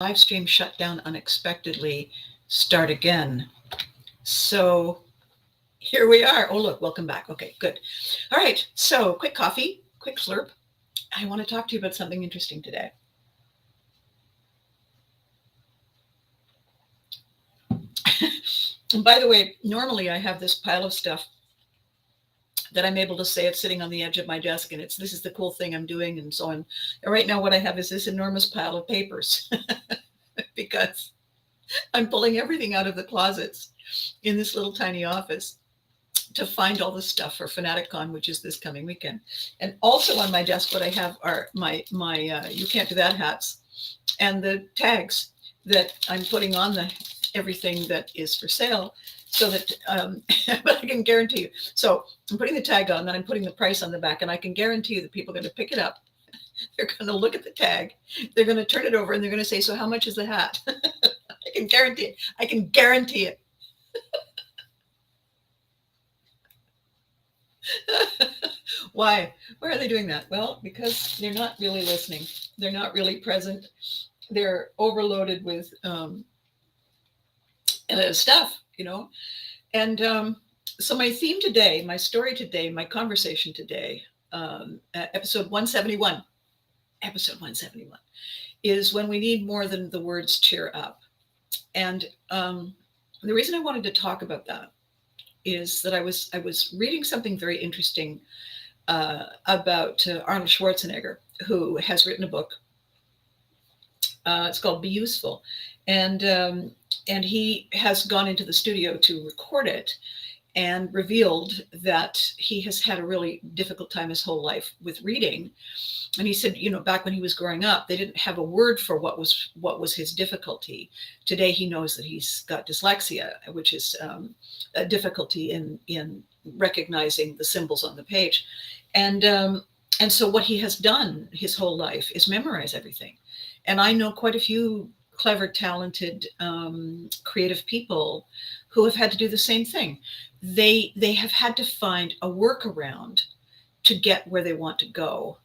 live stream shut down unexpectedly, start again. So here we are. Oh, look, welcome back. Okay, good. All right. So quick coffee, quick slurp. I want to talk to you about something interesting today. And by the way, normally I have this pile of stuff that I'm able to say it's sitting on the edge of my desk and this is the cool thing I'm doing and so on. And right now what I have is this enormous pile of papers because I'm pulling everything out of the closets in this little tiny office to find all the stuff for FanaticCon, which is this coming weekend. And also on my desk, what I have are my You Can't Do That hats and the tags that I'm putting on the everything that is for sale, so that but I can guarantee you. So I'm putting the tag on, then I'm putting the price on the back, and I can guarantee you that people are going to pick it up. They're going to look at the tag, they're going to turn it over, and they're going to say, "So how much is the hat?" I can guarantee it. I can guarantee it. Why? Why are they doing that? Well, because they're not really listening. They're not really present. They're overloaded with stuff, And so my theme today, my story today, my conversation today, episode 171, is when we need more than the words cheer up. And the reason I wanted to talk about that is that I was reading something very interesting about Arnold Schwarzenegger, who has written a book. It's called Be Useful, and he has gone into the studio to record it, and revealed that he has had a really difficult time his whole life with reading. And he said, back when he was growing up, they didn't have a word for what was his difficulty. Today, he knows that he's got dyslexia, which is a difficulty in recognizing the symbols on the page. And so what he has done his whole life is memorize everything. And I know quite a few clever, talented, creative people who have had to do the same thing. They have had to find a workaround to get where they want to go,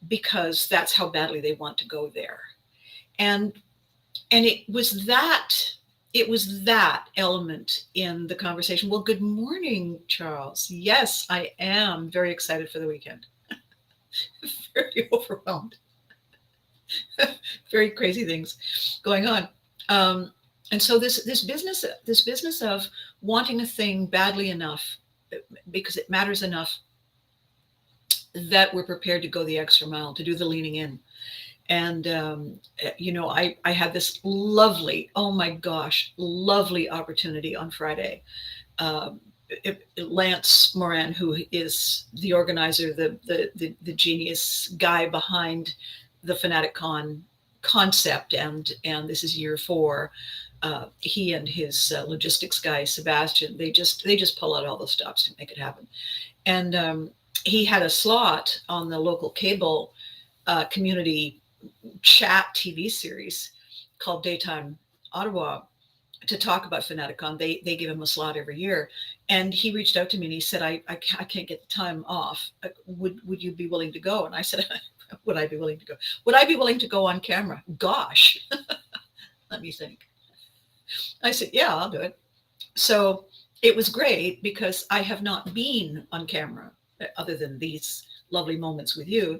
because that's how badly they want to go there. And it was that element in the conversation. Well, good morning, Charles. Yes, I am very excited for the weekend. Very overwhelmed. Very crazy things going on. And so this business of wanting a thing badly enough because it matters enough that we're prepared to go the extra mile, to do the leaning in. And I had this lovely, oh my gosh, lovely opportunity on Friday. Lance Moran, who is the organizer, the genius guy behind the FanaticCon concept, and this is year 4. He and his logistics guy Sebastian, they just pull out all the stops to make it happen. And he had a slot on the local cable community chat TV series called Daytime Ottawa to talk about FanaticCon. They give him a slot every year, and he reached out to me and he said, I can't get the time off. Would you be willing to go? And I said, would I be willing to go? Would I be willing to go on camera? Gosh, let me think. I said, yeah, I'll do it. So it was great because I have not been on camera other than these lovely moments with you.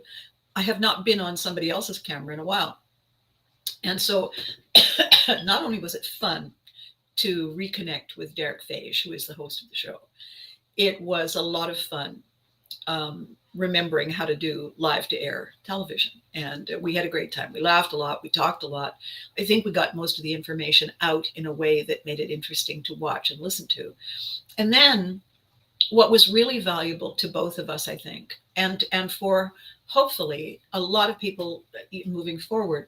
I have not been on somebody else's camera in a while. And so not only was it fun to reconnect with Derek Fage, who is the host of the show, it was a lot of fun remembering how to do live to air television. And we had a great time. We laughed a lot. We talked a lot. I think we got most of the information out in a way that made it interesting to watch and listen to. And then what was really valuable to both of us, I think, and for hopefully a lot of people moving forward,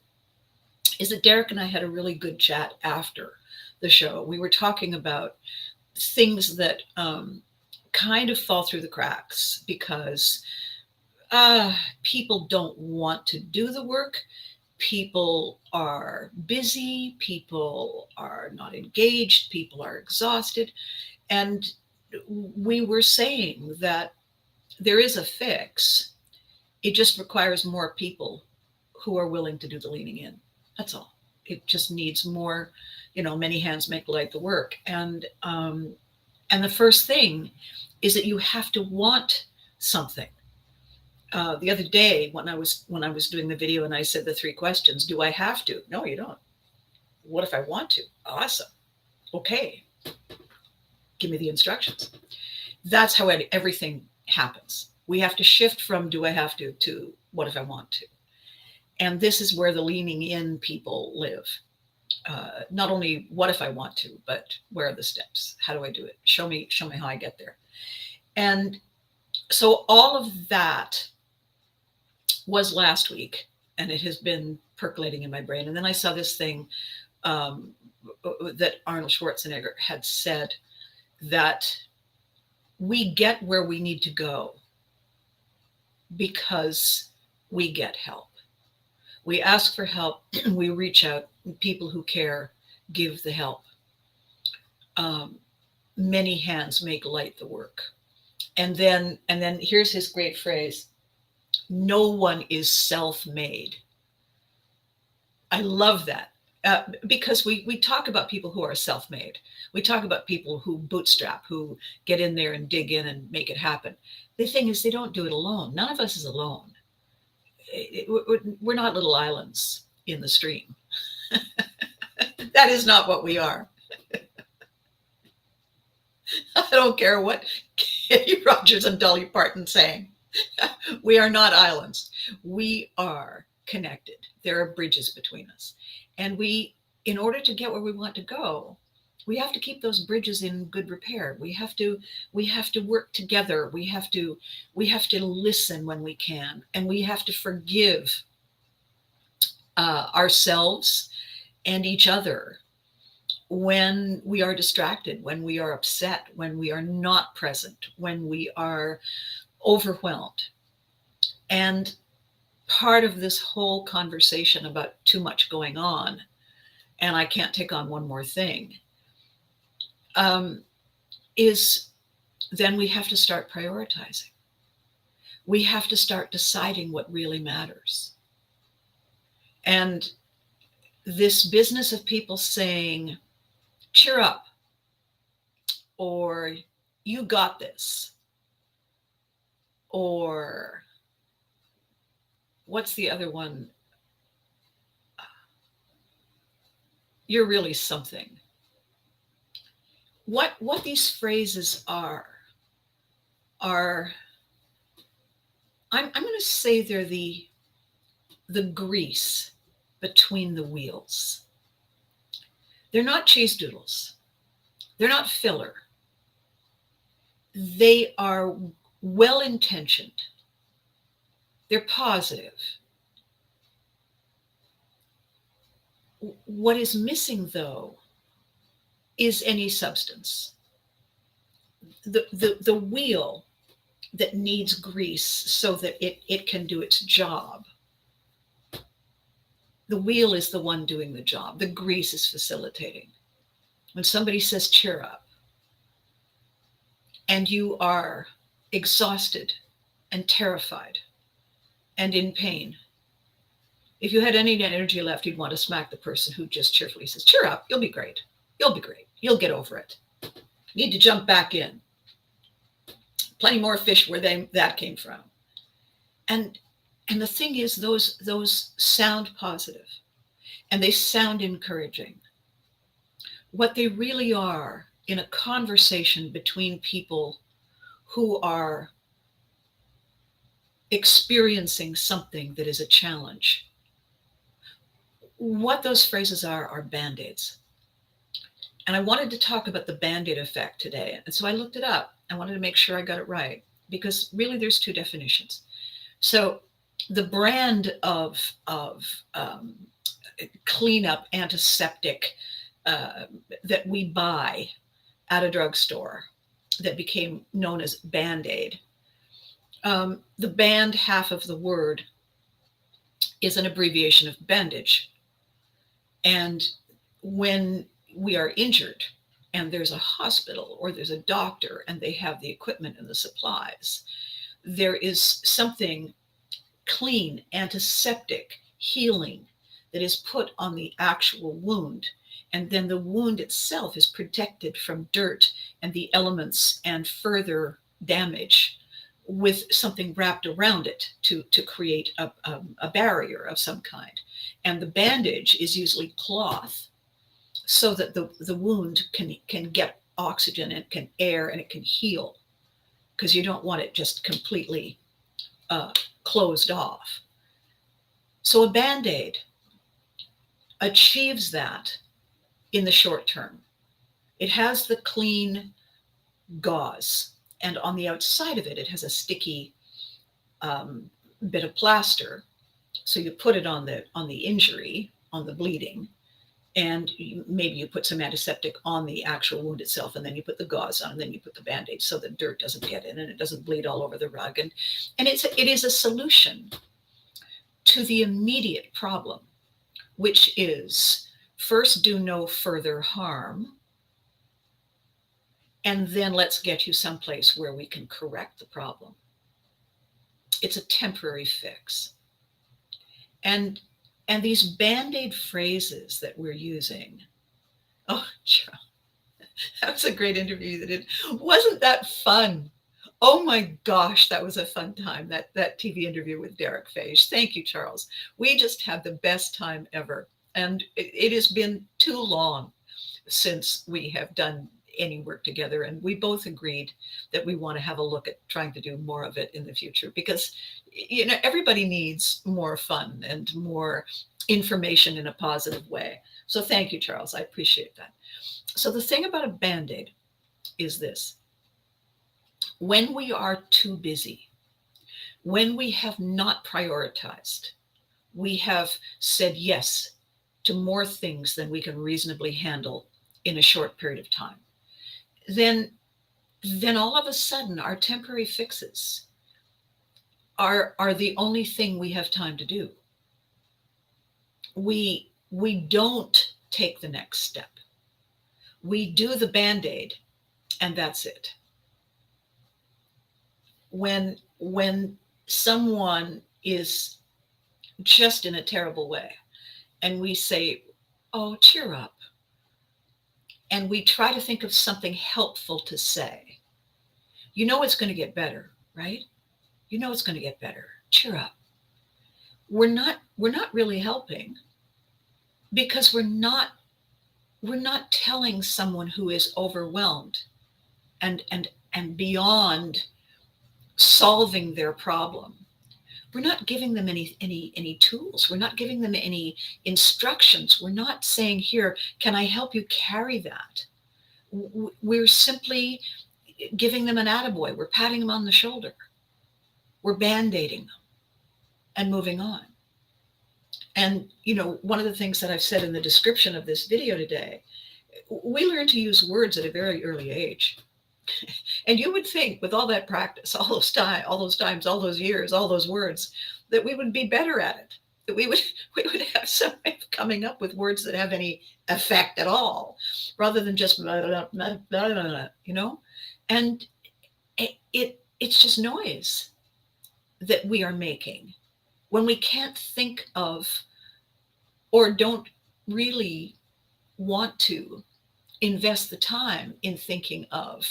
is that Derek and I had a really good chat after the show. We were talking about things that kind of fall through the cracks because people don't want to do the work. People are busy. People are not engaged. People are exhausted. And we were saying that there is a fix. It just requires more people who are willing to do the leaning in. That's all. It just needs more, many hands make light the work. And the first thing is that you have to want something. The other day when I was doing the video and I said the 3 questions, do I have to? No, you don't. What if I want to? Awesome. Okay. Give me the instructions. That's how everything happens. We have to shift from do I have to what if I want to? And this is where the leaning in people live. Not only what if I want to, but where are the steps? How do I do it? Show me how I get there. And so all of that was last week, and it has been percolating in my brain. And then I saw this thing that Arnold Schwarzenegger had said, that we get where we need to go because we get help. We ask for help, we reach out, people who care give the help. Many hands make light the work. And then here's his great phrase: no one is self-made. I love that. Because we talk about people who are self-made. We talk about people who bootstrap, who get in there and dig in and make it happen. The thing is, they don't do it alone. None of us is alone. We're not little islands in the stream. That is not what we are. I don't care what Kenny Rogers and Dolly Parton saying. We are not islands. We are connected. There are bridges between us. And in order to get where we want to go, we have to keep those bridges in good repair. We have to work together. We have to listen when we can, and we have to forgive ourselves and each other when we are distracted, when we are upset, when we are not present, when we are overwhelmed. And part of this whole conversation about too much going on, and I can't take on one more thing, is then we have to start prioritizing. We have to start deciding what really matters. And this business of people saying, cheer up, or you got this, or what's the other one? You're really something. What these phrases are I'm going to say they're the grease between the wheels. They're not cheese doodles. They're not filler. They are well-intentioned. They're positive. What is missing, though, is any substance. The wheel that needs grease so that it can do its job. The wheel is the one doing the job. The grease is facilitating. When somebody says, cheer up, and you are exhausted and terrified and in pain, if you had any energy left, you'd want to smack the person who just cheerfully says, cheer up, you'll be great. You'll be great. You'll get over it. You need to jump back in. Plenty more fish where that came from. And the thing is, those sound positive and they sound encouraging. What they really are in a conversation between people who are experiencing something that is a challenge, what those phrases are Band-Aids. And I wanted to talk about the Band-Aid effect today. And so I looked it up. I wanted to make sure I got it right, because really there's 2 definitions. So the brand of cleanup antiseptic that we buy at a drugstore that became known as Band-Aid, the band half of the word is an abbreviation of bandage. And when we are injured and there's a hospital or there's a doctor and they have the equipment and the supplies, there is something clean, antiseptic, healing that is put on the actual wound. And then the wound itself is protected from dirt and the elements and further damage with something wrapped around it to create a barrier of some kind. And the bandage is usually cloth so that the wound can get oxygen and can air and it can heal, because you don't want it just completely closed off. So a Band-Aid achieves that in the short term. It has the clean gauze, and on the outside of it, it has a sticky bit of plaster. So you put it on the injury, on the bleeding, and maybe you put some antiseptic on the actual wound itself, and then you put the gauze on, and then you put the Band-Aid so that dirt doesn't get in and it doesn't bleed all over the rug. And it is a solution to the immediate problem, which is first do no further harm, and then let's get you someplace where we can correct the problem. It's a temporary fix. And these Band-Aid phrases that we're using, oh, Charles, that was a great interview that did. Wasn't that fun? Oh my gosh, that was a fun time, that TV interview with Derek Fage. Thank you, Charles. We just had the best time ever. And it has been too long since we have done any work together. And we both agreed that we want to have a look at trying to do more of it in the future, because, you know, everybody needs more fun and more information in a positive way. So thank you, Charles. I appreciate that. So the thing about a Band-Aid is this: when we are too busy, when we have not prioritized, we have said yes to more things than we can reasonably handle in a short period of time, then all of a sudden our temporary fixes are the only thing we have time to do. We don't take the next step. We do the Band-Aid, and that's it. When someone is just in a terrible way, and we say, oh, cheer up, and we try to think of something helpful to say, you know it's going to get better, right? You know it's going to get better. Cheer up. We're not really helping, because we're not telling someone who is overwhelmed and beyond solving their problem. We're not giving them any tools. We're not giving them any instructions. We're not saying, here, can I help you carry that? We're simply giving them an attaboy. We're patting them on the shoulder. We're Band-Aiding them and moving on. And, you know, one of the things that I've said in the description of this video today, we learn to use words at a very early age. And you would think, with all that practice, all those times, all those years, all those words, that we would be better at it, that we would have some way of coming up with words that have any effect at all, rather than just blah, blah, blah, blah, blah, blah, you know. And it's just noise that we are making when we can't think of, or don't really want to invest the time in thinking of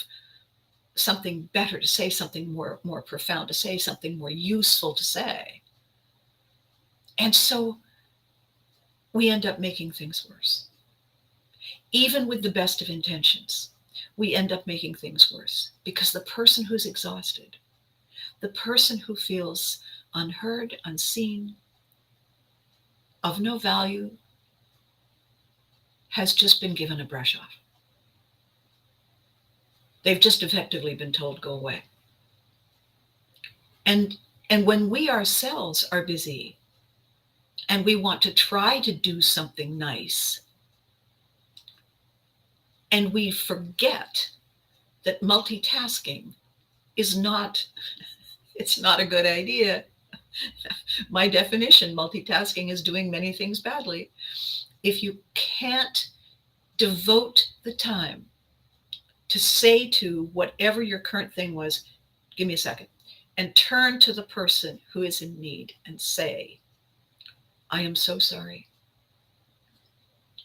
something better to say, something more profound to say, something more useful to say. And so we end up making things worse. Even with the best of intentions, we end up making things worse, because the person who's exhausted, the person who feels unheard, unseen, of no value, has just been given a brush off. They've just effectively been told, go away. And when we ourselves are busy and we want to try to do something nice, and we forget that multitasking is not, it's not a good idea. My definition, multitasking is doing many things badly. If you can't devote the time to say to whatever your current thing was, give me a second, and turn to the person who is in need and say, I am so sorry.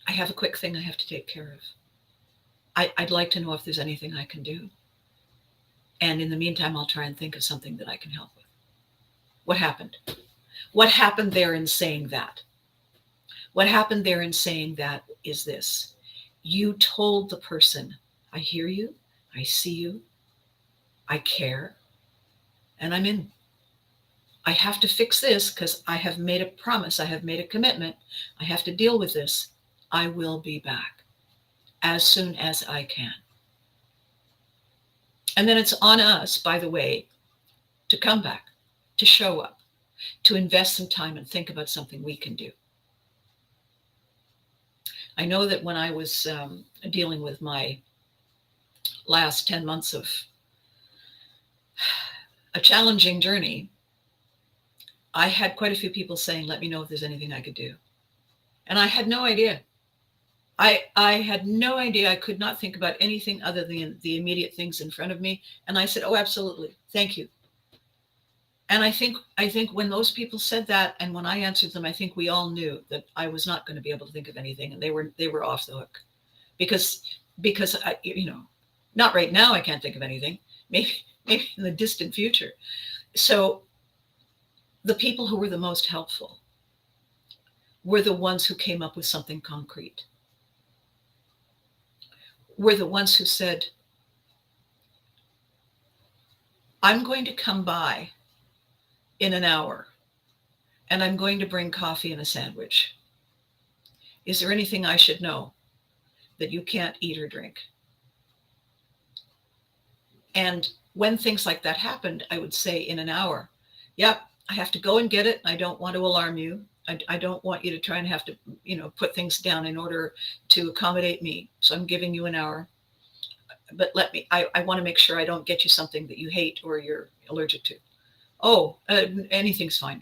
I have a quick thing I have to take care of. I'd like to know if there's anything I can do. And in the meantime, I'll try and think of something that I can help with. What happened? What happened there in saying that? What happened there in saying that is this. You told the person, I hear you, I see you, I care, and I'm in. I have to fix this because I have made a promise, I have made a commitment, I have to deal with this. I will be back as soon as I can. And then it's on us, by the way, to come back, to show up, to invest some time and think about something we can do. I know that when I was dealing with my last 10 months of a challenging journey, I had quite a few people saying, let me know if there's anything I could do. And I had no idea. I had no idea. I could not think about anything other than the immediate things in front of me. And I said, oh, absolutely. Thank you. And I think when those people said that, and when I answered them, I think we all knew that I was not going to be able to think of anything, and they were off the hook, because I, not right now. I can't think of anything. Maybe in the distant future. So the people who were the most helpful were the ones who came up with something concrete. Were the ones who said, I'm going to come by in an hour and I'm going to bring coffee and a sandwich. Is there anything I should know that you can't eat or drink? And when things like that happened, I would say in an hour, yep, I have to go and get it. I don't want to alarm you. I don't want you to try and have to, put things down in order to accommodate me. So I'm giving you an hour. But I want to make sure I don't get you something that you hate or you're allergic to. Oh, anything's fine.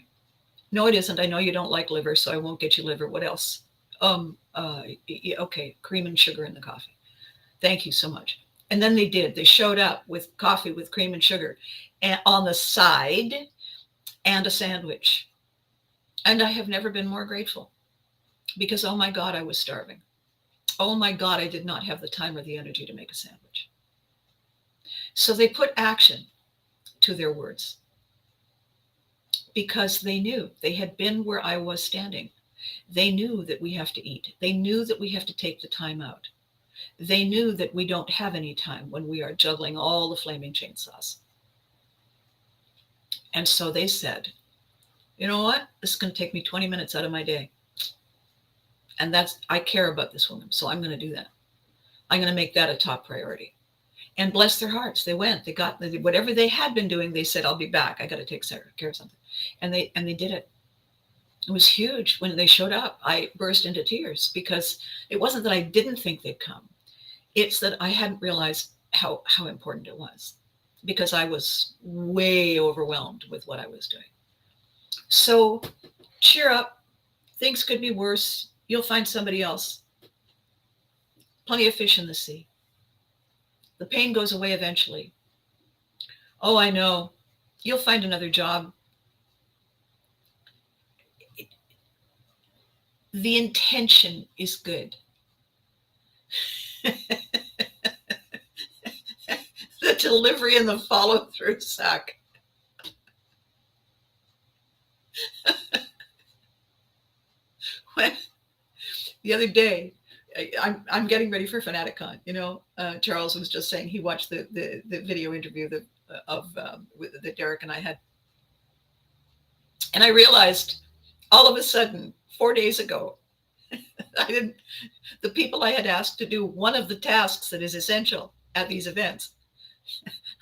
No, it isn't. I know you don't like liver, so I won't get you liver. What else? Okay, cream and sugar in the coffee. Thank you so much. And then they did. They showed up with coffee with cream and sugar and on the side and a sandwich. And I have never been more grateful because, oh my God, I was starving. Oh my God, I did not have the time or the energy to make a sandwich. So they put action to their words because they knew they had been where I was standing. They knew that we have to eat. They knew that we have to take the time out. They knew that we don't have any time when we are juggling all the flaming chainsaws. And so they said, you know what? This is going to take me 20 minutes out of my day. And I care about this woman. So I'm going to do that. I'm going to make that a top priority. And bless their hearts. They went, they got whatever they had been doing. They said, I'll be back. I got to take care of something. And they did it. It was huge. When they showed up, I burst into tears because it wasn't that I didn't think they'd come. It's that I hadn't realized how important it was because I was way overwhelmed with what I was doing. So cheer up. Things could be worse. You'll find somebody else. Plenty of fish in the sea. The pain goes away eventually. Oh, I know. You'll find another job. The intention is good. The delivery and the follow-through suck. When the other day, I'm getting ready for FanaticCon. Charles was just saying he watched the video interview that Derek and I had, and I realized all of a sudden 4 days ago, the people I had asked to do one of the tasks that is essential at these events.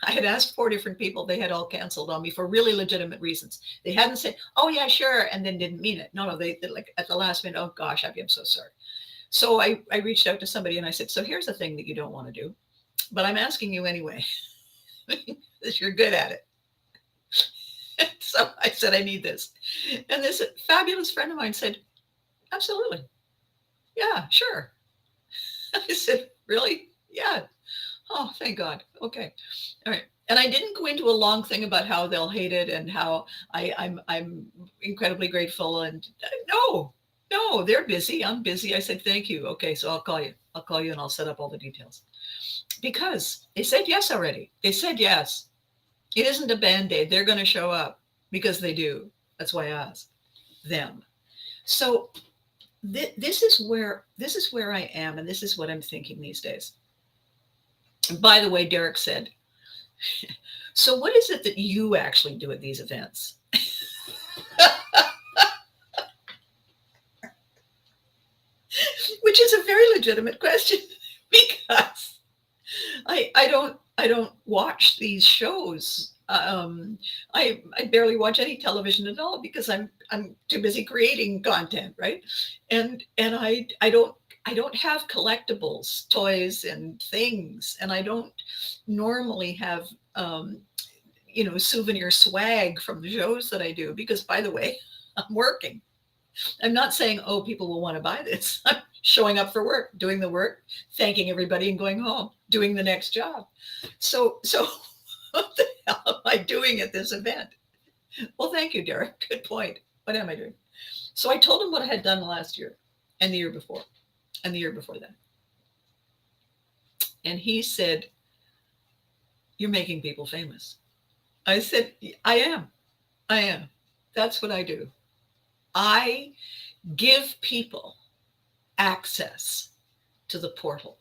I had asked 4 different people. They had all canceled on me for really legitimate reasons. They hadn't said, oh yeah, sure, and then didn't mean it. No, they like at the last minute, oh gosh, Abby, I'm so sorry. So I reached out to somebody and I said, so here's the thing that you don't want to do, but I'm asking you anyway, because you're good at it. So I said, I need this. And this fabulous friend of mine said, absolutely. Yeah, sure. I said, really? Yeah. Oh, thank God. Okay. All right. And I didn't go into a long thing about how they'll hate it and how I'm incredibly grateful. And no, No, they're busy. I'm busy. I said, thank you. Okay, so I'll call you. I'll call you and I'll set up all the details. Because they said yes already. They said yes. It isn't a band-aid. They're going to show up because they do. That's why I asked them. So this is where I am, and this is what I'm thinking these days. And by the way, Derek said, so what is it that you actually do at these events? Which is a very legitimate question because I don't watch these shows. I barely watch any television at all because I'm too busy creating content, right? And I don't have collectibles, toys, and things, and I don't normally have souvenir swag from the shows that I do because, by the way, I'm working. I'm not saying, oh, people will want to buy this. I'm showing up for work, doing the work, thanking everybody and going home, doing the next job. So what the hell am I doing at this event? Well, thank you, Derek. Good point. What am I doing? So I told him what I had done last year and the year before and the year before that. And he said, you're making people famous. I said, I am. I am. That's what I do. I give people access to the portal.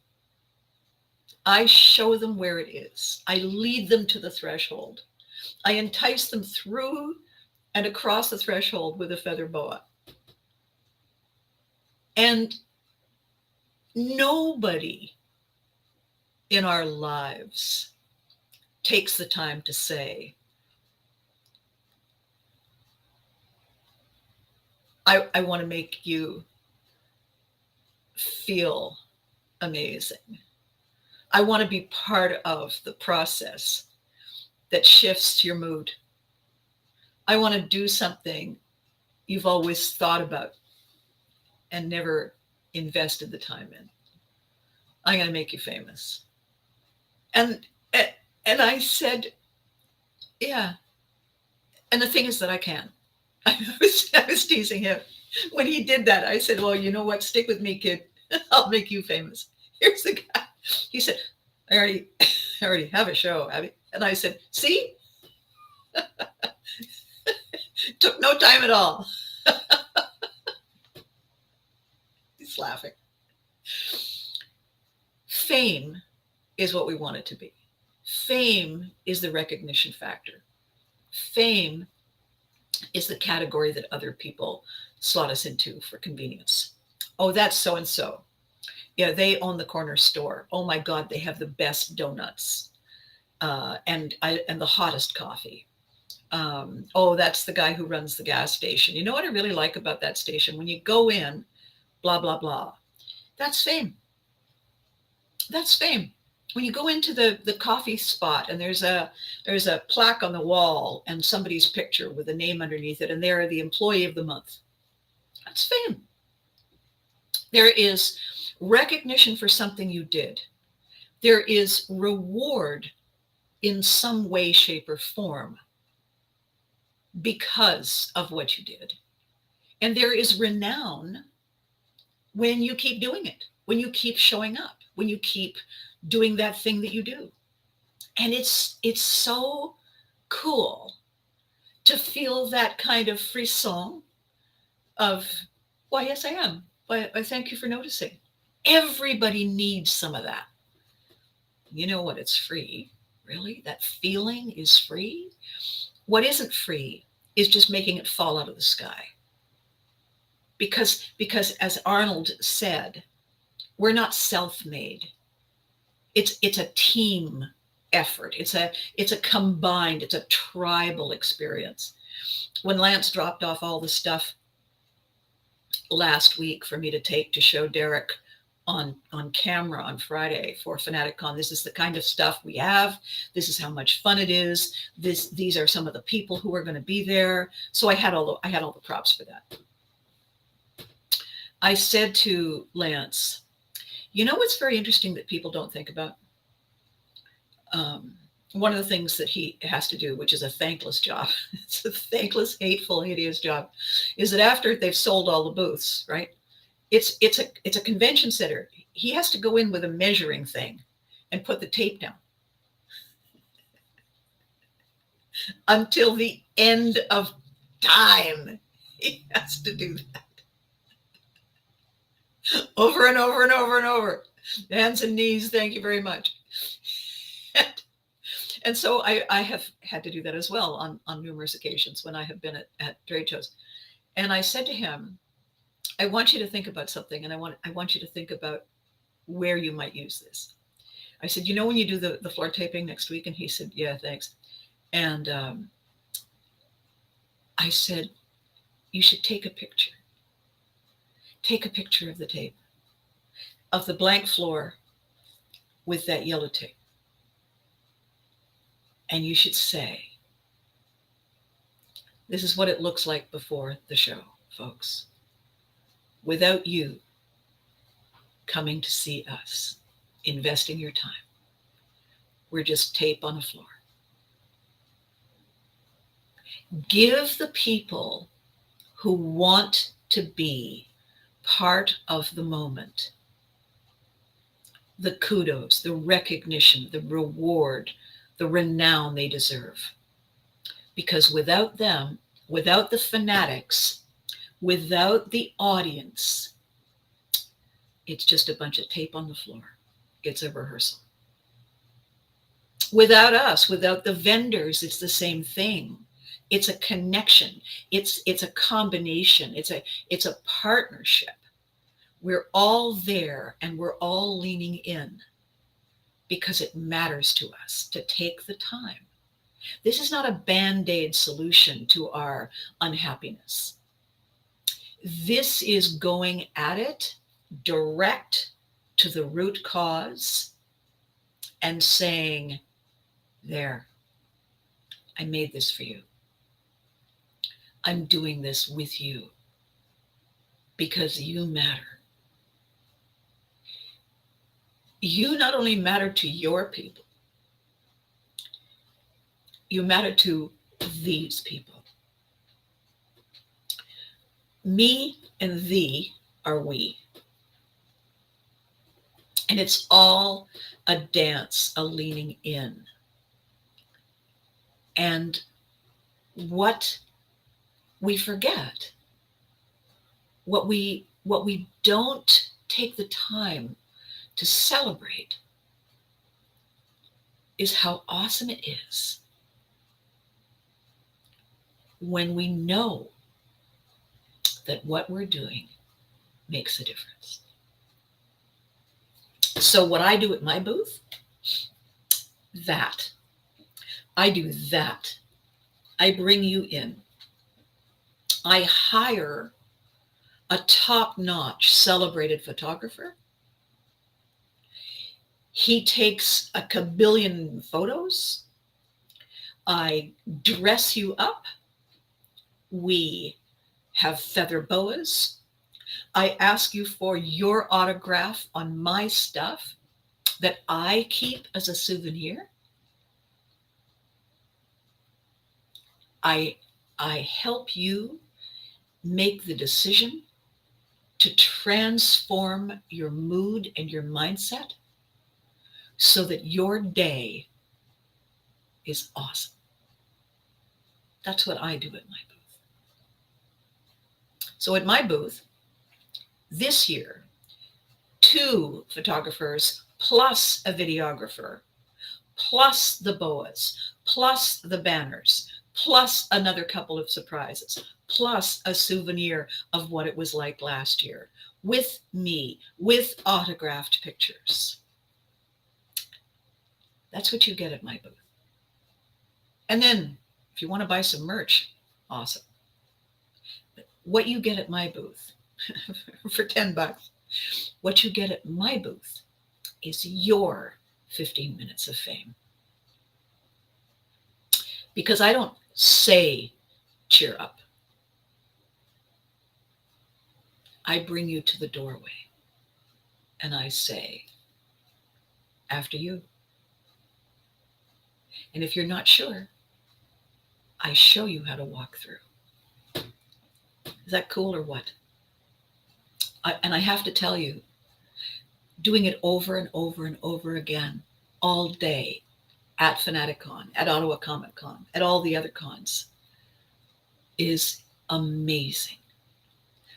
I show them where it is. I lead them to the threshold. I entice them through and across the threshold with a feather boa. And nobody in our lives takes the time to say, I want to make you feel amazing. I want to be part of the process that shifts your mood. I want to do something you've always thought about and never invested the time in. I'm going to make you famous. And I said, yeah. And the thing is that I can. I was teasing him. When he did that, I said, well, you know what? Stick with me, kid. I'll make you famous. Here's the guy. He said, I already have a show, Abby. And I said, see? Took no time at all. He's laughing. Fame is what we want it to be. Fame is the recognition factor. Fame is the category that other people slot us into for convenience. Oh, that's so and so. Yeah, they own the corner store. Oh my God, they have the best donuts and the hottest coffee. Oh, that's the guy who runs the gas station. You know what I really like about that station? When you go in, blah blah blah. That's fame. That's fame. When you go into the coffee spot and there's a plaque on the wall and somebody's picture with a name underneath it, and they're the employee of the month. That's fame. There is recognition for something you did. There is reward in some way, shape, or form because of what you did. And there is renown when you keep doing it, when you keep showing up, when you keep doing that thing that you do. And it's so cool to feel that kind of frisson of, why, yes, I am. Why, thank you for noticing. Everybody needs some of that. You know what? It's free. Really? That feeling is free? What isn't free is just making it fall out of the sky. Because as Arnold said, we're not self-made. It's a team effort. It's a combined, it's a tribal experience. When Lance dropped off all the stuff last week for me to take to show Derek on camera on Friday for FanaticCon, this is the kind of stuff we have. This is how much fun it is. These are some of the people who are going to be there. So I had all the props for that. I said to Lance, you know what's very interesting that people don't think about? one of the things that he has to do, which is a thankless job, it's a thankless, hateful, hideous job, is that after they've sold all the booths, right? It's a convention center. He has to go in with a measuring thing and put the tape down until the end of time. He has to do that over and over and over and over. Hands and knees, thank you very much. And so I have had to do that as well on numerous occasions when I have been at trade shows. And I said to him, I want you to think about something, and I want you to think about where you might use this. I said, when you do the floor taping next week? And he said, yeah, thanks. And I said, you should take a picture. Take a picture of the tape, of the blank floor with that yellow tape. And you should say, this is what it looks like before the show, folks. Without you coming to see us, investing your time, we're just tape on a floor. Give the people who want to be part of the moment the kudos, the recognition, the reward, the renown they deserve. Because without them, without the fanatics, without the audience, it's just a bunch of tape on the floor. It's a rehearsal. Without us, without the vendors, it's the same thing. It's a connection. It's a combination. It's a partnership. We're all there and we're all leaning in because it matters to us to take the time. This is not a Band-Aid solution to our unhappiness. This is going at it direct to the root cause and saying, there, I made this for you. I'm doing this with you because you matter. You not only matter to your people, you matter to these people. Me and thee are we. And it's all a dance, a leaning in. And what we forget, what we don't take the time to celebrate, is how awesome it is when we know that what we're doing makes a difference. So what I do at my booth, I do that. I bring you in. I hire a top-notch celebrated photographer. He takes a kabillion photos. I dress you up. We have feather boas. I ask you for your autograph on my stuff that I keep as a souvenir. I help you make the decision to transform your mood and your mindset so that your day is awesome. That's what I do at my booth. So at my booth, this year, 2 photographers plus a videographer, plus the boas, plus the banners, plus another couple of surprises, plus a souvenir of what it was like last year, with me, with autographed pictures. That's what you get at my booth. And then if you want to buy some merch, awesome. But what you get at my booth for $10, what you get at my booth is your 15 minutes of fame. Because I don't say, cheer up. I bring you to the doorway and I say, after you. And if you're not sure, I show you how to walk through. Is that cool or what? And I have to tell you, doing it over and over and over again all day at Fanaticon, at Ottawa Comic Con, at all the other cons is amazing.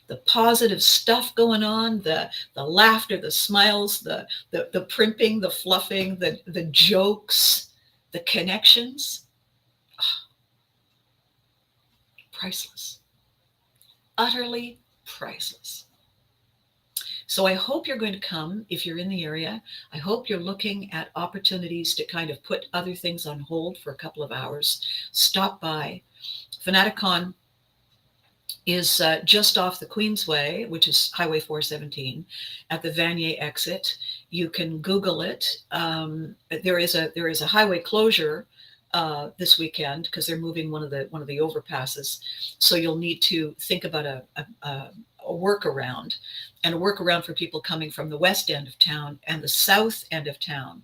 The positive stuff going on, the laughter, the smiles, the primping, the fluffing, the jokes, the connections, priceless, utterly priceless. So I hope you're going to come if you're in the area. I hope you're looking at opportunities to kind of put other things on hold for a couple of hours. Stop by. Fanaticon is just off the Queensway, which is Highway 417, at the Vanier exit. You can Google it. There is a highway closure this weekend because they're moving one of the overpasses. So you'll need to think about a workaround, and a workaround for people coming from the west end of town and the south end of town.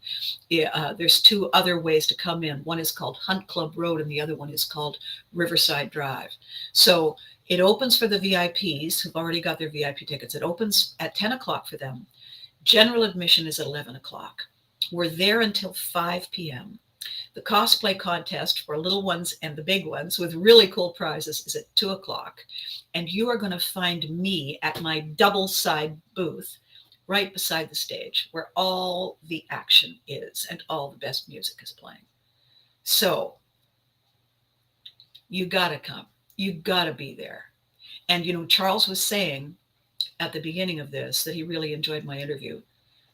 There's two other ways to come in. One is called Hunt Club Road and the other one is called Riverside Drive. So it opens for the VIPs who've already got their VIP tickets. It opens at 10 o'clock for them. General admission is at 11 o'clock. We're there until 5 p.m. The cosplay contest for little ones and the big ones with really cool prizes is at 2 o'clock. And you are going to find me at my double side booth right beside the stage where all the action is and all the best music is playing. So you got to come. You got to be there. And, Charles was saying at the beginning of this that he really enjoyed my interview.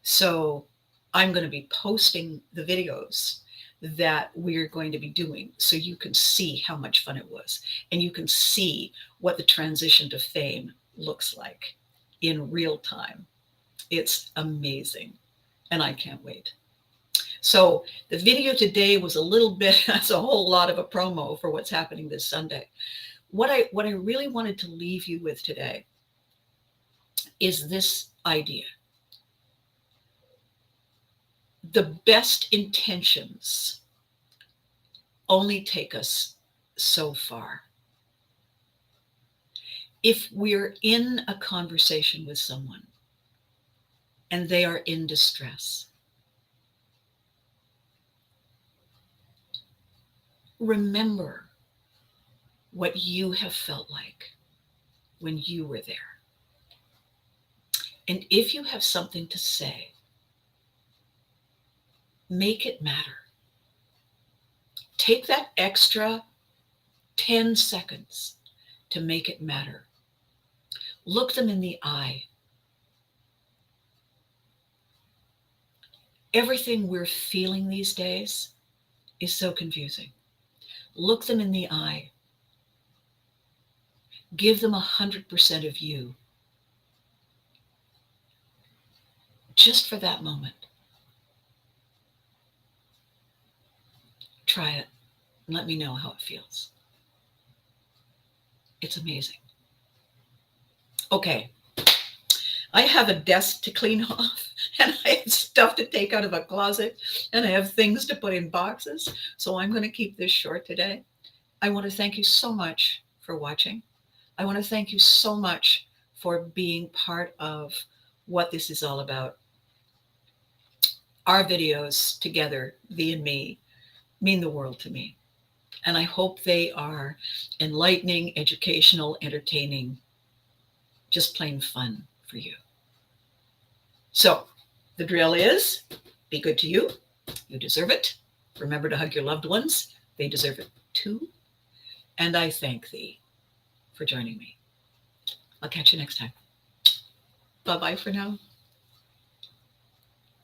So I'm going to be posting the videos that we're going to be doing so you can see how much fun it was. And you can see what the transition to fame looks like in real time. It's amazing. And I can't wait. So the video today was a little bit, that's a whole lot of a promo for what's happening this Sunday. What I really wanted to leave you with today is this idea. The best intentions only take us so far. If we're in a conversation with someone and they are in distress, remember what you have felt like when you were there. And if you have something to say, make it matter. Take that extra 10 seconds to make it matter. Look them in the eye. Everything we're feeling these days is so confusing. Look them in the eye. Give them 100% of you. Just for that moment. Try it and let me know how it feels. It's amazing. Okay. I have a desk to clean off, and I have stuff to take out of a closet, and I have things to put in boxes. So I'm going to keep this short today. I want to thank you so much for watching. I want to thank you so much for being part of what this is all about. Our videos together, thee and me, mean the world to me. And I hope they are enlightening, educational, entertaining, just plain fun for you. So the drill is, be good to you. You deserve it. Remember to hug your loved ones. They deserve it too. And I thank thee for joining me. I'll catch you next time. Bye-bye for now.